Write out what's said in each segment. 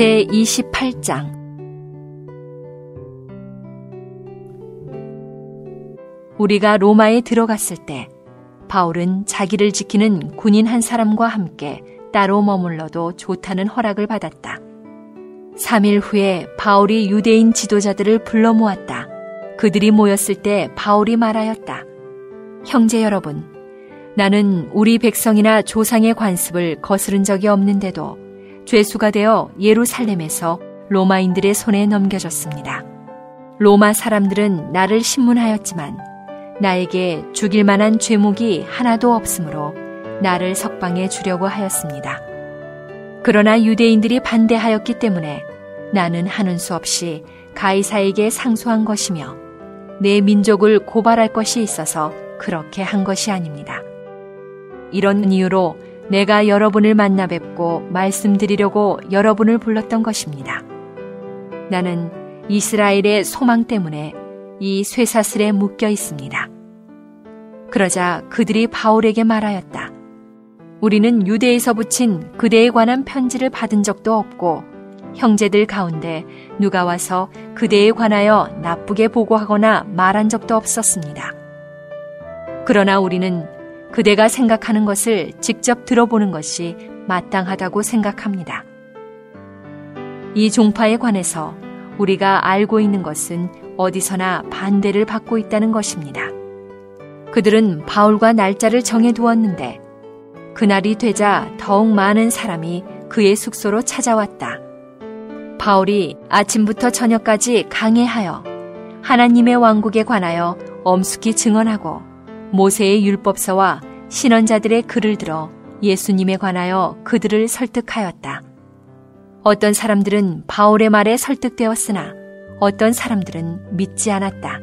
제28장. 우리가 로마에 들어갔을 때 바울은 자기를 지키는 군인 한 사람과 함께 따로 머물러도 좋다는 허락을 받았다. 3일 후에 바울이 유대인 지도자들을 불러 모았다. 그들이 모였을 때 바울이 말하였다. 형제 여러분, 나는 우리 백성이나 조상의 관습을 거스른 적이 없는데도 죄수가 되어 예루살렘에서 로마인들의 손에 넘겨졌습니다. 로마 사람들은 나를 신문하였지만 나에게 죽일 만한 죄목이 하나도 없으므로 나를 석방해 주려고 하였습니다. 그러나 유대인들이 반대하였기 때문에 나는 하는 수 없이 가이사에게 상소한 것이며 내 민족을 고발할 것이 있어서 그렇게 한 것이 아닙니다. 이런 이유로 내가 여러분을 만나 뵙고 말씀드리려고 여러분을 불렀던 것입니다. 나는 이스라엘의 소망 때문에 이 쇠사슬에 묶여 있습니다. 그러자 그들이 바울에게 말하였다. 우리는 유대에서 붙인 그대에 관한 편지를 받은 적도 없고 형제들 가운데 누가 와서 그대에 관하여 나쁘게 보고하거나 말한 적도 없었습니다. 그러나 우리는 그대가 생각하는 것을 직접 들어보는 것이 마땅하다고 생각합니다. 이 종파에 관해서 우리가 알고 있는 것은 어디서나 반대를 받고 있다는 것입니다. 그들은 바울과 날짜를 정해두었는데 그날이 되자 더욱 많은 사람이 그의 숙소로 찾아왔다. 바울이 아침부터 저녁까지 강해하여 하나님의 왕국에 관하여 엄숙히 증언하고 모세의 율법서와 신언자들의 글을 들어 예수님에 관하여 그들을 설득하였다. 어떤 사람들은 바울의 말에 설득되었으나 어떤 사람들은 믿지 않았다.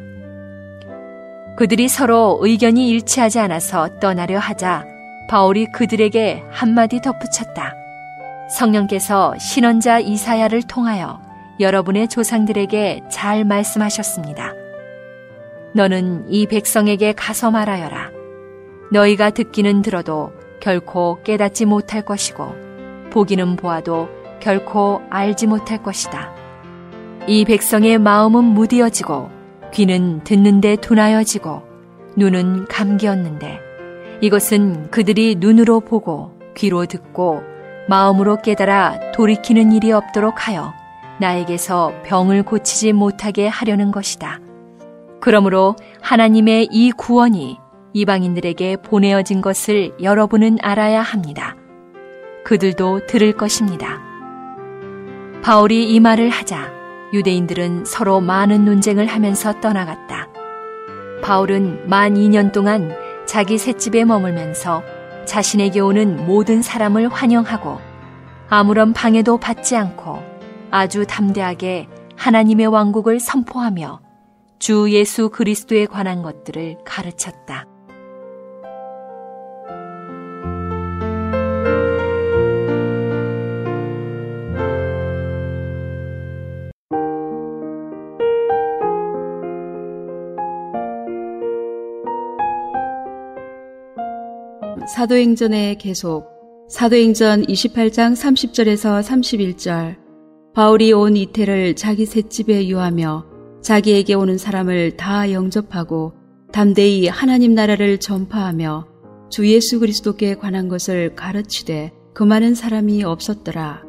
그들이 서로 의견이 일치하지 않아서 떠나려 하자 바울이 그들에게 한마디 덧붙였다. 성령께서 신언자 이사야를 통하여 여러분의 조상들에게 잘 말씀하셨습니다. 너는 이 백성에게 가서 말하여라. 너희가 듣기는 들어도 결코 깨닫지 못할 것이고 보기는 보아도 결코 알지 못할 것이다. 이 백성의 마음은 무디어지고 귀는 듣는데 둔하여지고 눈은 감기었는데 이것은 그들이 눈으로 보고 귀로 듣고 마음으로 깨달아 돌이키는 일이 없도록 하여 나에게서 병을 고치지 못하게 하려는 것이다. 그러므로 하나님의 이 구원이 이방인들에게 보내어진 것을 여러분은 알아야 합니다. 그들도 들을 것입니다. 바울이 이 말을 하자 유대인들은 서로 많은 논쟁을 하면서 떠나갔다. 바울은 만 2년 동안 자기 셋집에 머물면서 자신에게 오는 모든 사람을 환영하고 아무런 방해도 받지 않고 아주 담대하게 하나님의 왕국을 선포하며 주 예수 그리스도에 관한 것들을 가르쳤다. 사도행전의 계속. 사도행전 28장 30절에서 31절. 바울이 온 이태를 자기 셋집에 유하며 자기에게 오는 사람을 다 영접하고 담대히 하나님 나라를 전파하며 주 예수 그리스도께 관한 것을 가르치되 그 많은 사람이 없었더라.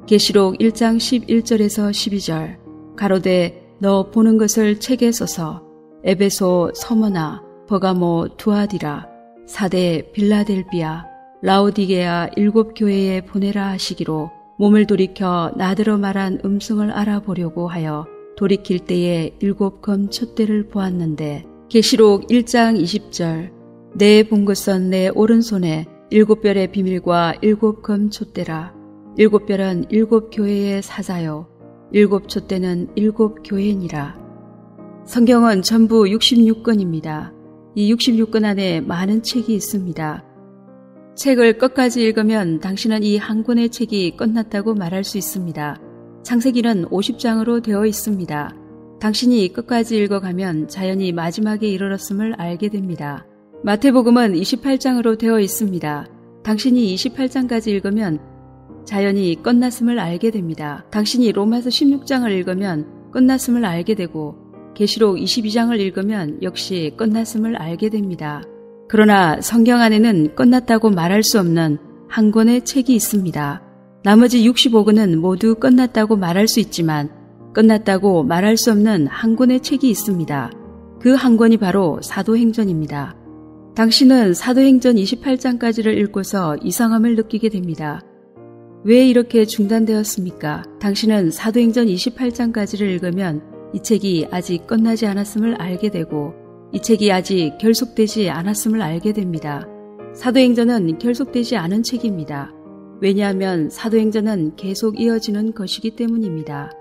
계시록 1장 11절에서 12절. 가로되 너 보는 것을 책에 써서 에베소, 서머나, 버가모, 두아디라, 사대, 빌라델비아, 라오디게아 7 교회에 보내라 하시기로 몸을 돌이켜 나더러 말한 음성을 알아보려고 하여 돌이킬 때에 7 검 촛대를 보았는데 계시록 1장 20절. 내 본 것은 내 오른손에 7별의 비밀과 7 검 촛대라. 7별은 7 교회의 사자요 7 촛대는 7 교회니라. 성경은 전부 66권입니다. 이 66권 안에 많은 책이 있습니다. 책을 끝까지 읽으면 당신은 이 한 권의 책이 끝났다고 말할 수 있습니다. 창세기는 50장으로 되어 있습니다. 당신이 끝까지 읽어가면 자연히 마지막에 이르렀음을 알게 됩니다. 마태복음은 28장으로 되어 있습니다. 당신이 28장까지 읽으면 자연히 끝났음을 알게 됩니다. 당신이 로마서 16장을 읽으면 끝났음을 알게 되고 계시록 22장을 읽으면 역시 끝났음을 알게 됩니다. 그러나 성경 안에는 끝났다고 말할 수 없는 한 권의 책이 있습니다. 나머지 65권은 모두 끝났다고 말할 수 있지만 끝났다고 말할 수 없는 한 권의 책이 있습니다. 그 한 권이 바로 사도행전입니다. 당신은 사도행전 28장까지를 읽고서 이상함을 느끼게 됩니다. 왜 이렇게 중단되었습니까? 당신은 사도행전 28장까지를 읽으면 이 책이 아직 끝나지 않았음을 알게 되고 이 책이 아직 결속되지 않았음을 알게 됩니다. 사도행전은 결속되지 않은 책입니다. 왜냐하면 사도행전은 계속 이어지는 것이기 때문입니다.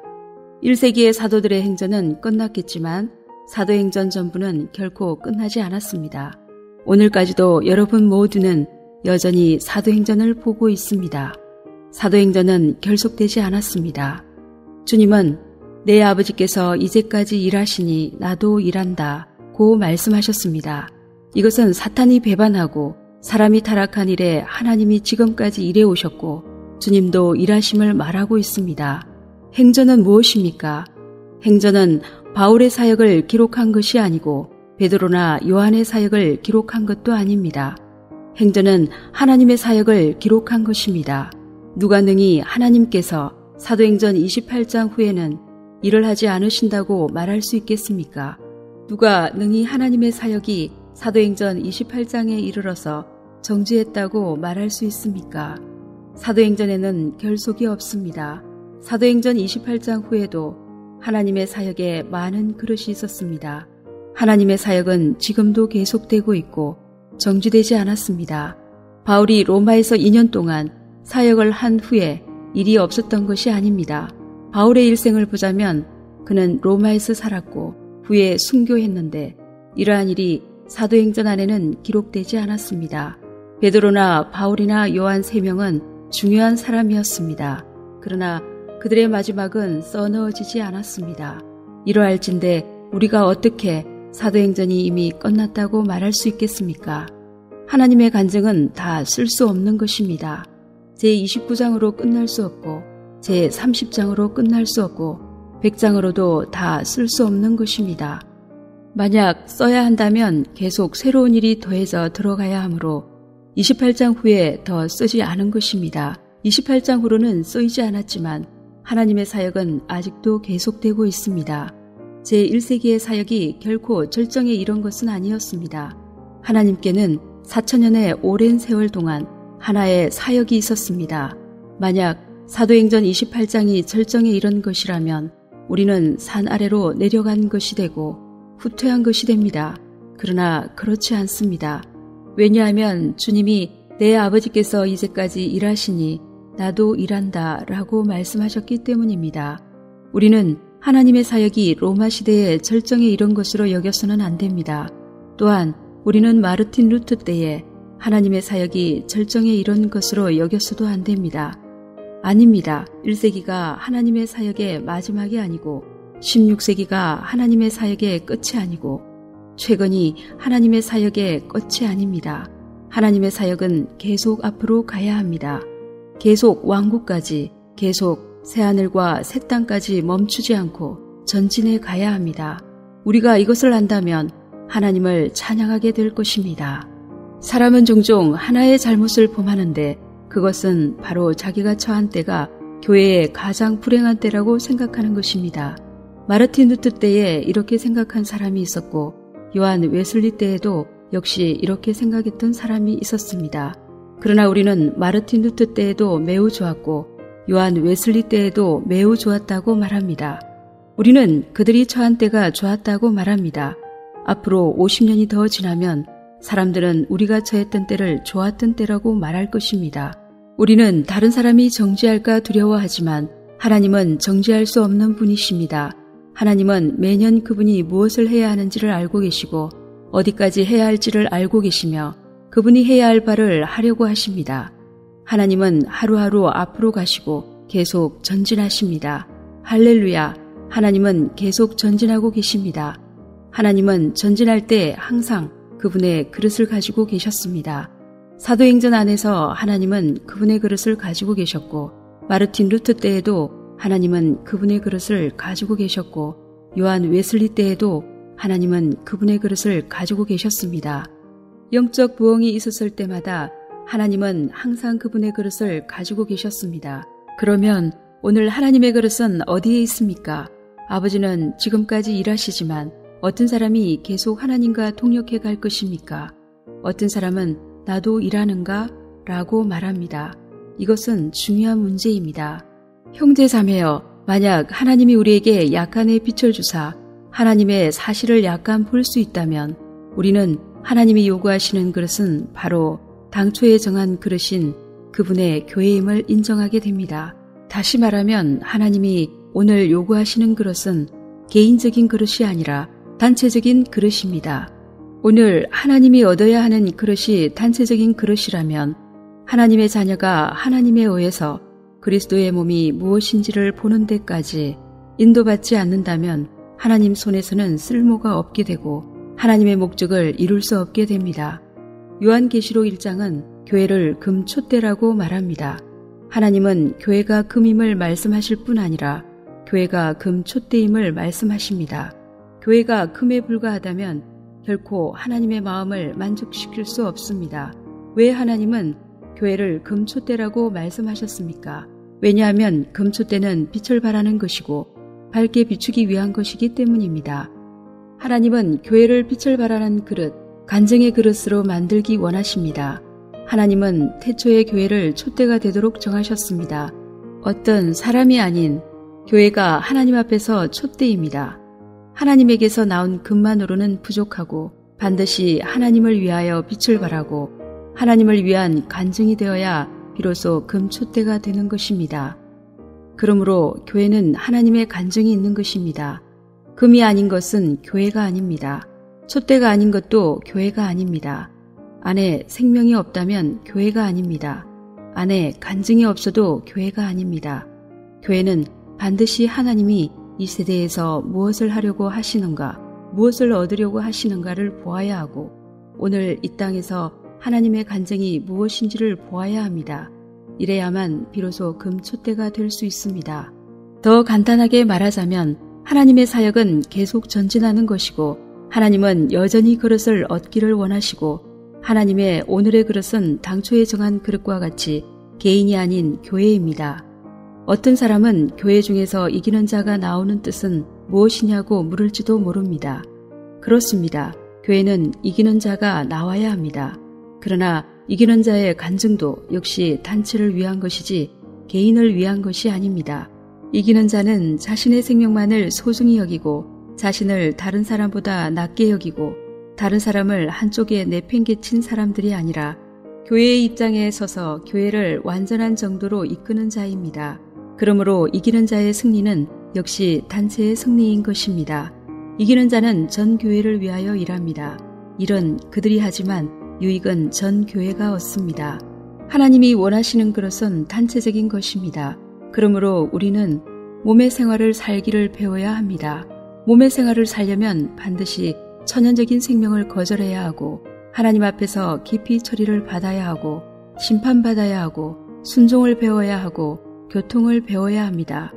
1세기의 사도들의 행전은 끝났겠지만 사도행전 전부는 결코 끝나지 않았습니다. 오늘까지도 여러분 모두는 여전히 사도행전을 보고 있습니다. 사도행전은 결속되지 않았습니다. 주님은 내 아버지께서 이제까지 일하시니 나도 일한다 고 말씀하셨습니다. 이것은 사탄이 배반하고 사람이 타락한 이래 하나님이 지금까지 일해 오셨고 주님도 일하심을 말하고 있습니다. 행전은 무엇입니까? 행전은 바울의 사역을 기록한 것이 아니고 베드로나 요한의 사역을 기록한 것도 아닙니다. 행전은 하나님의 사역을 기록한 것입니다. 누가 능히 하나님께서 사도행전 28장 후에는 일을 하지 않으신다고 말할 수 있겠습니까? 누가 능히 하나님의 사역이 사도행전 28장에 이르러서 정지했다고 말할 수 있습니까? 사도행전에는 결속이 없습니다. 사도행전 28장 후에도 하나님의 사역에 많은 그릇이 있었습니다. 하나님의 사역은 지금도 계속되고 있고 정지되지 않았습니다. 바울이 로마에서 2년 동안 사역을 한 후에 일이 없었던 것이 아닙니다. 바울의 일생을 보자면 그는 로마에서 살았고 후에 순교했는데 이러한 일이 사도행전 안에는 기록되지 않았습니다. 베드로나 바울이나 요한 3명은 중요한 사람이었습니다. 그러나 그들의 마지막은 써넣어지지 않았습니다. 이러할진대 우리가 어떻게 사도행전이 이미 끝났다고 말할 수 있겠습니까? 하나님의 간증은 다 쓸 수 없는 것입니다. 제29장으로 끝날 수 없고 제30장으로 끝날 수 없고 100장으로도 다 쓸 수 없는 것입니다. 만약 써야 한다면 계속 새로운 일이 더해져 들어가야 하므로 28장 후에 더 쓰지 않은 것입니다. 28장 후로는 쓰이지 않았지만 하나님의 사역은 아직도 계속되고 있습니다. 제1세기의 사역이 결코 절정에 이른 것은 아니었습니다. 하나님께는 4,000년의 오랜 세월 동안 하나의 사역이 있었습니다. 만약 사도행전 28장이 절정에 이른 것이라면 우리는 산 아래로 내려간 것이 되고 후퇴한 것이 됩니다. 그러나 그렇지 않습니다. 왜냐하면 주님이 내 아버지께서 이제까지 일하시니 나도 일한다 라고 말씀하셨기 때문입니다. 우리는 하나님의 사역이 로마 시대의 절정에 이른 것으로 여겨서는 안 됩니다. 또한 우리는 마르틴 루터 때에 하나님의 사역이 절정에 이른 것으로 여겨서도 안 됩니다. 아닙니다. 1세기가 하나님의 사역의 마지막이 아니고 16세기가 하나님의 사역의 끝이 아니고 최근이 하나님의 사역의 끝이 아닙니다. 하나님의 사역은 계속 앞으로 가야 합니다. 계속 왕국까지, 계속 새하늘과 새 땅까지 멈추지 않고 전진해 가야 합니다. 우리가 이것을 안다면 하나님을 찬양하게 될 것입니다. 사람은 종종 하나의 잘못을 범하는데 그것은 바로 자기가 처한 때가 교회의 가장 불행한 때라고 생각하는 것입니다. 마르틴 루터 때에 이렇게 생각한 사람이 있었고 요한 웨슬리 때에도 역시 이렇게 생각했던 사람이 있었습니다. 그러나 우리는 마르틴 루터 때에도 매우 좋았고 요한 웨슬리 때에도 매우 좋았다고 말합니다. 우리는 그들이 처한 때가 좋았다고 말합니다. 앞으로 50년이 더 지나면 사람들은 우리가 처했던 때를 좋았던 때라고 말할 것입니다. 우리는 다른 사람이 정죄할까 두려워하지만 하나님은 정죄할 수 없는 분이십니다. 하나님은 매년 그분이 무엇을 해야 하는지를 알고 계시고 어디까지 해야 할지를 알고 계시며 그분이 해야 할 바를 하려고 하십니다. 하나님은 하루하루 앞으로 가시고 계속 전진하십니다. 할렐루야! 하나님은 계속 전진하고 계십니다. 하나님은 전진할 때 항상 그분의 그릇을 가지고 계셨습니다. 사도행전 안에서 하나님은 그분의 그릇을 가지고 계셨고 마르틴 루터 때에도 하나님은 그분의 그릇을 가지고 계셨고 요한 웨슬리 때에도 하나님은 그분의 그릇을 가지고 계셨습니다. 영적 부흥이 있었을 때마다 하나님은 항상 그분의 그릇을 가지고 계셨습니다. 그러면 오늘 하나님의 그릇은 어디에 있습니까? 아버지는 지금까지 일하시지만 어떤 사람이 계속 하나님과 동역해 갈 것입니까? 어떤 사람은 나도 일하는가? 라고 말합니다. 이것은 중요한 문제입니다. 형제 자매여, 만약 하나님이 우리에게 약간의 빛을 주사 하나님의 사실을 약간 볼 수 있다면 우리는 하나님이 요구하시는 그릇은 바로 당초에 정한 그릇인 그분의 교회임을 인정하게 됩니다. 다시 말하면 하나님이 오늘 요구하시는 그릇은 개인적인 그릇이 아니라 단체적인 그릇입니다. 오늘 하나님이 얻어야 하는 그릇이 단체적인 그릇이라면 하나님의 자녀가 하나님에 의해서 그리스도의 몸이 무엇인지를 보는 데까지 인도받지 않는다면 하나님 손에서는 쓸모가 없게 되고 하나님의 목적을 이룰 수 없게 됩니다. 요한계시록 1장은 교회를 금촛대라고 말합니다. 하나님은 교회가 금임을 말씀하실 뿐 아니라 교회가 금촛대임을 말씀하십니다. 교회가 금에 불과하다면 결코 하나님의 마음을 만족시킬 수 없습니다. 왜 하나님은 교회를 금촛대라고 말씀하셨습니까? 왜냐하면 금촛대는 빛을 발하는 것이고 밝게 비추기 위한 것이기 때문입니다. 하나님은 교회를 빛을 발하는 그릇, 간증의 그릇으로 만들기 원하십니다. 하나님은 태초의 교회를 촛대가 되도록 정하셨습니다. 어떤 사람이 아닌 교회가 하나님 앞에서 촛대입니다. 하나님에게서 나온 금만으로는 부족하고 반드시 하나님을 위하여 빛을 발하고 하나님을 위한 간증이 되어야 비로소 금촛대가 되는 것입니다. 그러므로 교회는 하나님의 간증이 있는 것입니다. 금이 아닌 것은 교회가 아닙니다. 촛대가 아닌 것도 교회가 아닙니다. 안에 생명이 없다면 교회가 아닙니다. 안에 간증이 없어도 교회가 아닙니다. 교회는 반드시 하나님이 이 세대에서 무엇을 하려고 하시는가, 무엇을 얻으려고 하시는가를 보아야 하고 오늘 이 땅에서 하나님의 간증이 무엇인지를 보아야 합니다. 이래야만 비로소 금촛대가 될 수 있습니다. 더 간단하게 말하자면 하나님의 사역은 계속 전진하는 것이고 하나님은 여전히 그릇을 얻기를 원하시고 하나님의 오늘의 그릇은 당초에 정한 그릇과 같이 개인이 아닌 교회입니다. 어떤 사람은 교회 중에서 이기는 자가 나오는 뜻은 무엇이냐고 물을지도 모릅니다. 그렇습니다. 교회는 이기는 자가 나와야 합니다. 그러나 이기는 자의 간증도 역시 단체를 위한 것이지 개인을 위한 것이 아닙니다. 이기는 자는 자신의 생명만을 소중히 여기고 자신을 다른 사람보다 낮게 여기고 다른 사람을 한쪽에 내팽개친 사람들이 아니라 교회의 입장에 서서 교회를 완전한 정도로 이끄는 자입니다. 그러므로 이기는 자의 승리는 역시 단체의 승리인 것입니다. 이기는 자는 전 교회를 위하여 일합니다. 일은 그들이 하지만 유익은 전 교회가 얻습니다. 하나님이 원하시는 그릇은 단체적인 것입니다. 그러므로 우리는 몸의 생활을 살기를 배워야 합니다. 몸의 생활을 살려면 반드시 천연적인 생명을 거절해야 하고 하나님 앞에서 깊이 처리를 받아야 하고 심판받아야 하고 순종을 배워야 하고 교통을 배워야 합니다.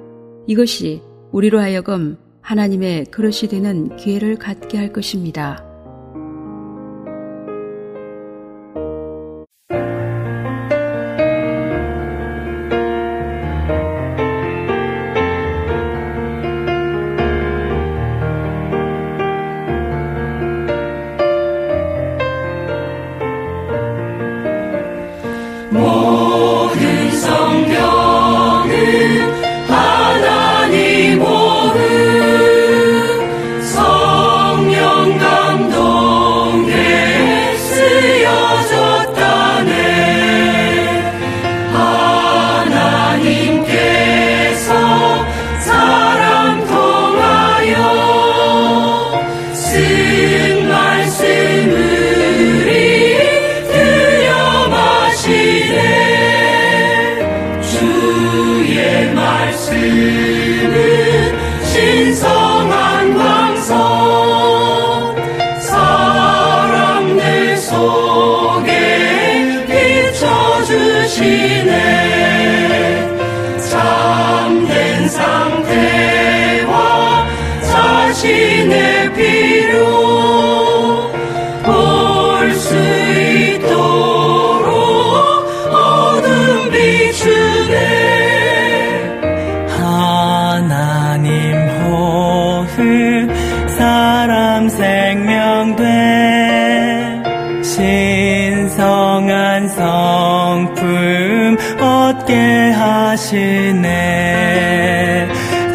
이것이 우리로 하여금 하나님의 그릇이 되는 기회를 갖게 할 것입니다. 모든 성경은 하나님 오른 성령 감동에 쓰여졌다네. 하나님께서 사람 통하여 쓴 말씀을 주의 말씀은 신성한 광선 사람들 속에 비춰주시네. 신성한 성품 얻게 하시네.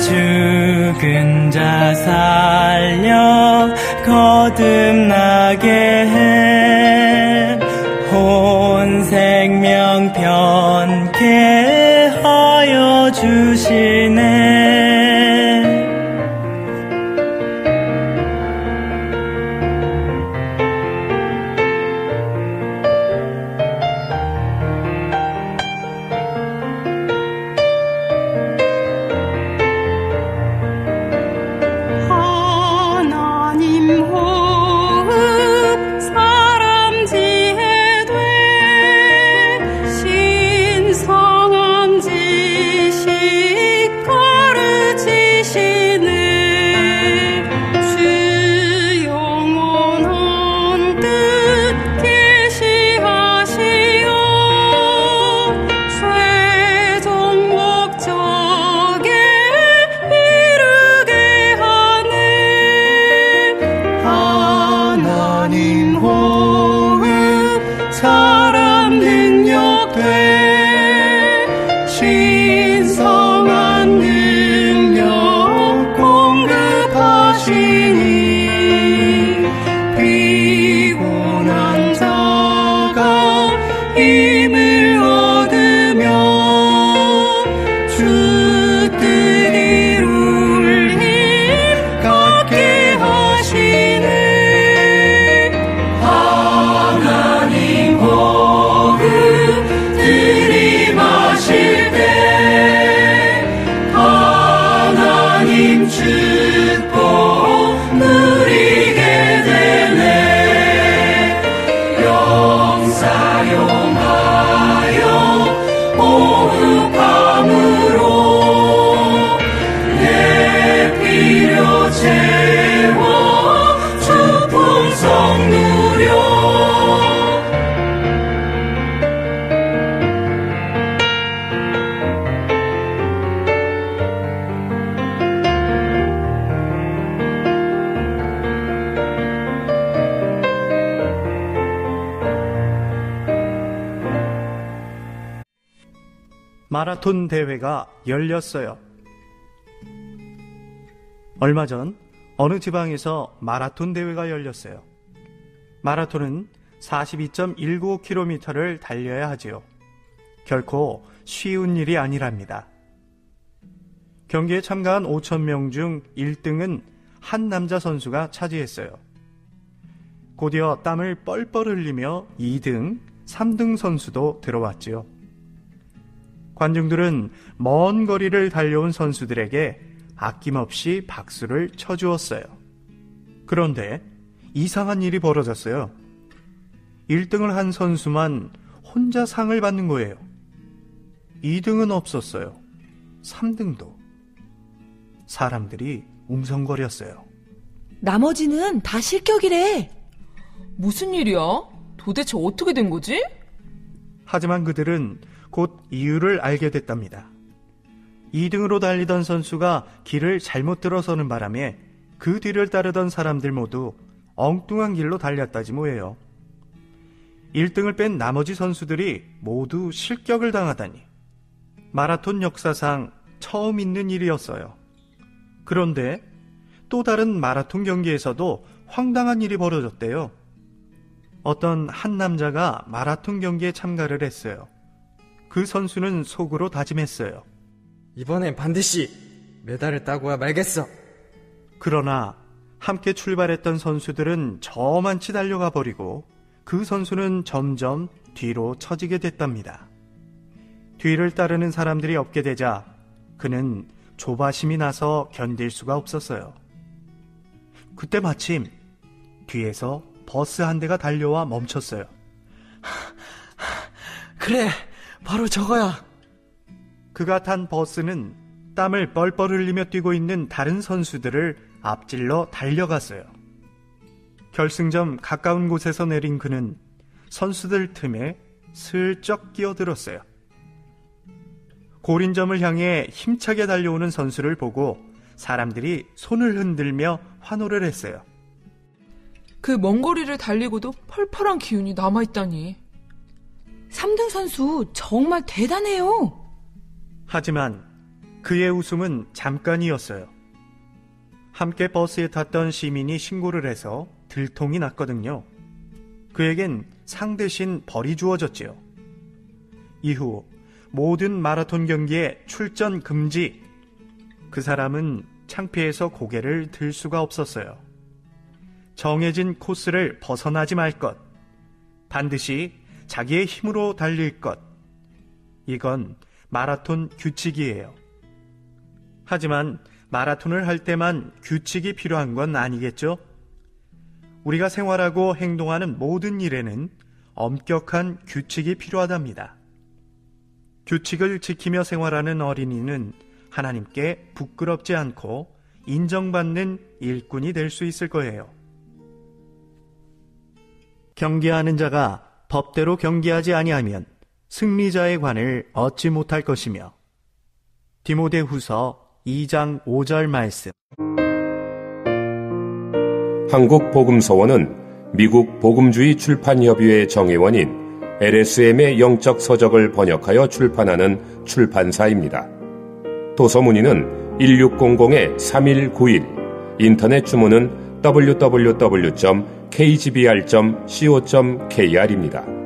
죽은 자 살려 거듭나게 해 온 생명 변케 하여 주시네. 마라톤 대회가 열렸어요. 얼마 전 어느 지방에서 마라톤 대회가 열렸어요. 마라톤은 42.19km를 달려야 하지요. 결코 쉬운 일이 아니랍니다. 경기에 참가한 5,000명 중 1등은 한 남자 선수가 차지했어요. 곧이어 땀을 뻘뻘 흘리며 2등, 3등 선수도 들어왔지요. 관중들은 먼 거리를 달려온 선수들에게 아낌없이 박수를 쳐주었어요. 그런데 이상한 일이 벌어졌어요. 1등을 한 선수만 혼자 상을 받는 거예요. 2등은 없었어요. 3등도. 사람들이 웅성거렸어요. 나머지는 다 실격이래. 무슨 일이야? 도대체 어떻게 된 거지? 하지만 그들은 곧 이유를 알게 됐답니다. 2등으로 달리던 선수가 길을 잘못 들어서는 바람에 그 뒤를 따르던 사람들 모두 엉뚱한 길로 달렸다지 뭐예요. 1등을 뺀 나머지 선수들이 모두 실격을 당하다니. 마라톤 역사상 처음 있는 일이었어요. 그런데 또 다른 마라톤 경기에서도 황당한 일이 벌어졌대요. 어떤 한 남자가 마라톤 경기에 참가를 했어요. 그 선수는 속으로 다짐했어요. 이번엔 반드시 메달을 따고야 말겠어. 그러나 함께 출발했던 선수들은 저만치 달려가 버리고 그 선수는 점점 뒤로 처지게 됐답니다. 뒤를 따르는 사람들이 없게 되자 그는 조바심이 나서 견딜 수가 없었어요. 그때 마침 뒤에서 버스 한 대가 달려와 멈췄어요. 그래, 바로 저거야. 그가 탄 버스는 땀을 뻘뻘 흘리며 뛰고 있는 다른 선수들을 앞질러 달려갔어요. 결승점 가까운 곳에서 내린 그는 선수들 틈에 슬쩍 끼어들었어요. 골인점을 향해 힘차게 달려오는 선수를 보고 사람들이 손을 흔들며 환호를 했어요. 그 먼 거리를 달리고도 펄펄한 기운이 남아있다니. 3등 선수 정말 대단해요. 하지만 그의 웃음은 잠깐이었어요. 함께 버스에 탔던 시민이 신고를 해서 들통이 났거든요. 그에겐 상 대신 벌이 주어졌지요. 이후 모든 마라톤 경기에 출전 금지. 그 사람은 창피해서 고개를 들 수가 없었어요. 정해진 코스를 벗어나지 말 것. 반드시 자기의 힘으로 달릴 것. 이건 마라톤 규칙이에요. 하지만 마라톤을 할 때만 규칙이 필요한 건 아니겠죠? 우리가 생활하고 행동하는 모든 일에는 엄격한 규칙이 필요하답니다. 규칙을 지키며 생활하는 어린이는 하나님께 부끄럽지 않고 인정받는 일꾼이 될 수 있을 거예요. 경계하는 자가 법대로 경계하지 아니하면 승리자의 관을 얻지 못할 것이며. 디모데후서 2장 5절 말씀. 한국복음서원은 미국 복음주의 출판협의회 정회원인 LSM의 영적 서적을 번역하여 출판하는 출판사입니다. 도서문의는 1600-3191, 인터넷 주문은 www.kgbr.co.kr입니다.